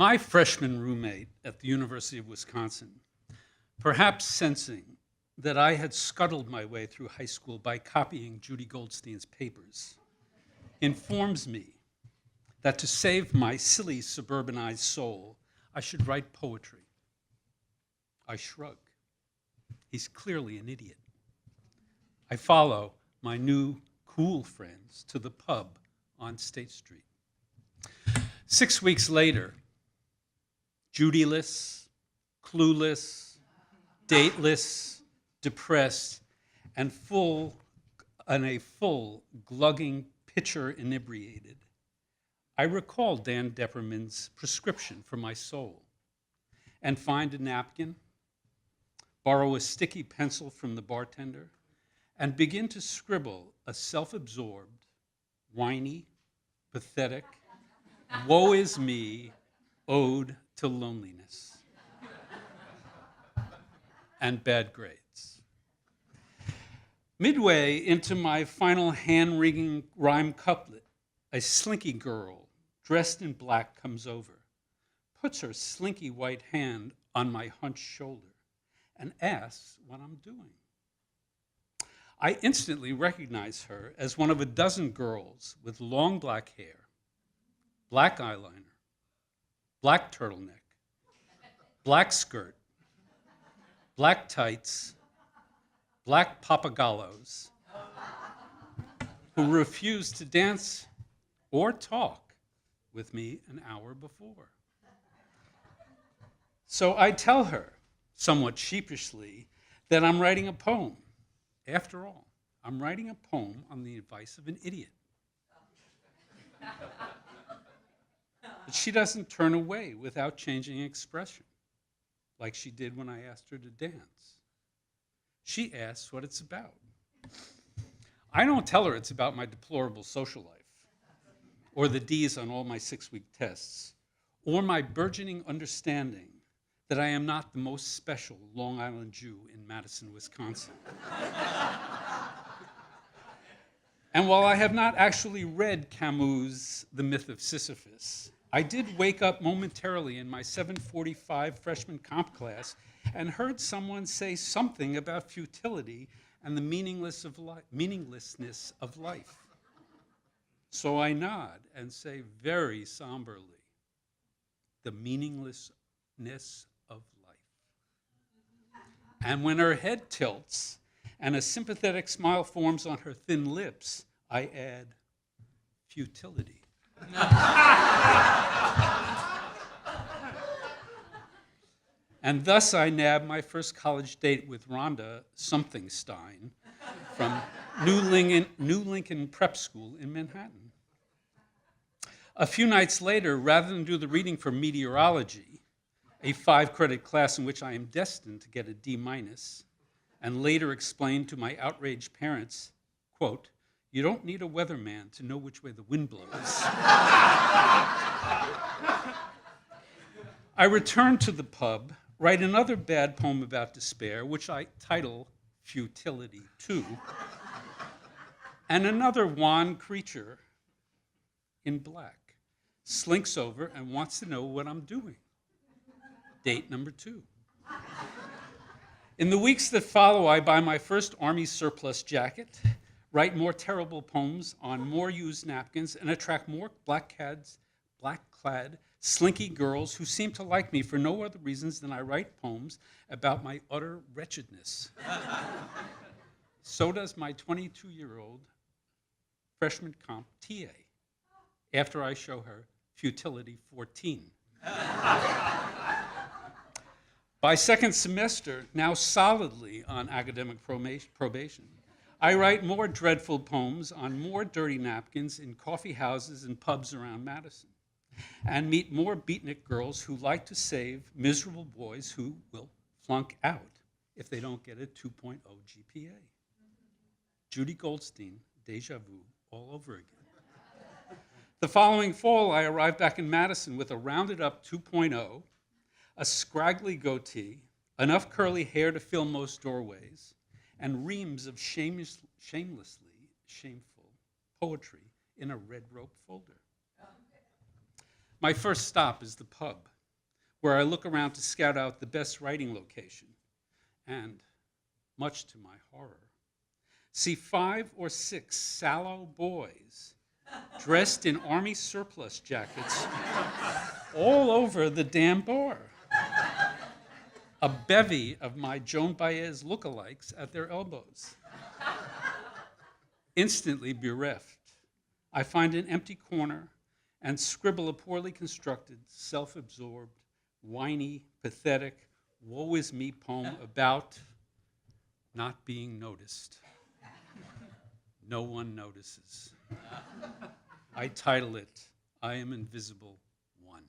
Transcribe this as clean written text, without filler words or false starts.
My freshman roommate at the University of Wisconsin, perhaps sensing that I had scuttled my way through high school by copying Judy Goldstein's papers, informs me that to save my silly suburbanized soul, I should write poetry. I shrug. He's clearly an idiot. I follow my new cool friends to the pub on State Street. 6 weeks later, Judyless, clueless, dateless, depressed, and a full, glugging pitcher inebriated, I recall Dan Depperman's prescription for my soul and find a napkin, borrow a sticky pencil from the bartender, and begin to scribble a self-absorbed, whiny, pathetic, woe is me ode to loneliness and bad grades. Midway into my final hand-wringing rhyme couplet, a slinky girl dressed in black comes over, puts her slinky white hand on my hunched shoulder, and asks what I'm doing. I instantly recognize her as one of a dozen girls with long black hair, black eyeliner, black turtleneck, black skirt, black tights, black papagallos, who refused to dance or talk with me an hour before. So I tell her, somewhat sheepishly, that I'm writing a poem. After all, I'm writing a poem on the advice of an idiot. But she doesn't turn away without changing expression, like she did when I asked her to dance. She asks what it's about. I don't tell her it's about my deplorable social life, or the D's on all my 6-week tests, or my burgeoning understanding that I am not the most special Long Island Jew in Madison, Wisconsin. And while I have not actually read Camus' The Myth of Sisyphus, I did wake up momentarily in my 745 freshman comp class and heard someone say something about futility and the meaninglessness of life. So I nod and say very somberly, the meaninglessness of life. And when her head tilts and a sympathetic smile forms on her thin lips, I add, futility. And thus I nabbed my first college date with Rhonda Somethingstein from New Lincoln Prep School in Manhattan. A few nights later, rather than do the reading for meteorology, a 5-credit class in which I am destined to get a D-, and later explain to my outraged parents, quote, "You don't need a weatherman to know which way the wind blows." I return to the pub, write another bad poem about despair, which I title Futility 2, and another wan creature in black slinks over and wants to know what I'm doing. Date number 2. In the weeks that follow, I buy my first Army surplus jacket, write more terrible poems on more used napkins, and attract more black-clad, slinky girls who seem to like me for no other reasons than I write poems about my utter wretchedness. So does my 22-year-old freshman comp TA, after I show her Futility 14. By second semester, now solidly on academic probation, I write more dreadful poems on more dirty napkins in coffee houses and pubs around Madison, and meet more beatnik girls who like to save miserable boys who will flunk out if they don't get a 2.0 GPA. Judy Goldstein, deja vu all over again. The following fall, I arrived back in Madison with a rounded up 2.0, a scraggly goatee, enough curly hair to fill most doorways, and reams of shamelessly shameful poetry in a red rope folder. My first stop is the pub, where I look around to scout out the best writing location. And, much to my horror, see 5 or 6 sallow boys dressed in army surplus jackets all over the damn bar. A bevy of my Joan Baez lookalikes at their elbows. Instantly bereft, I find an empty corner and scribble a poorly constructed, self-absorbed, whiny, pathetic, woe is me poem about not being noticed. No one notices. I title it, I Am Invisible 1.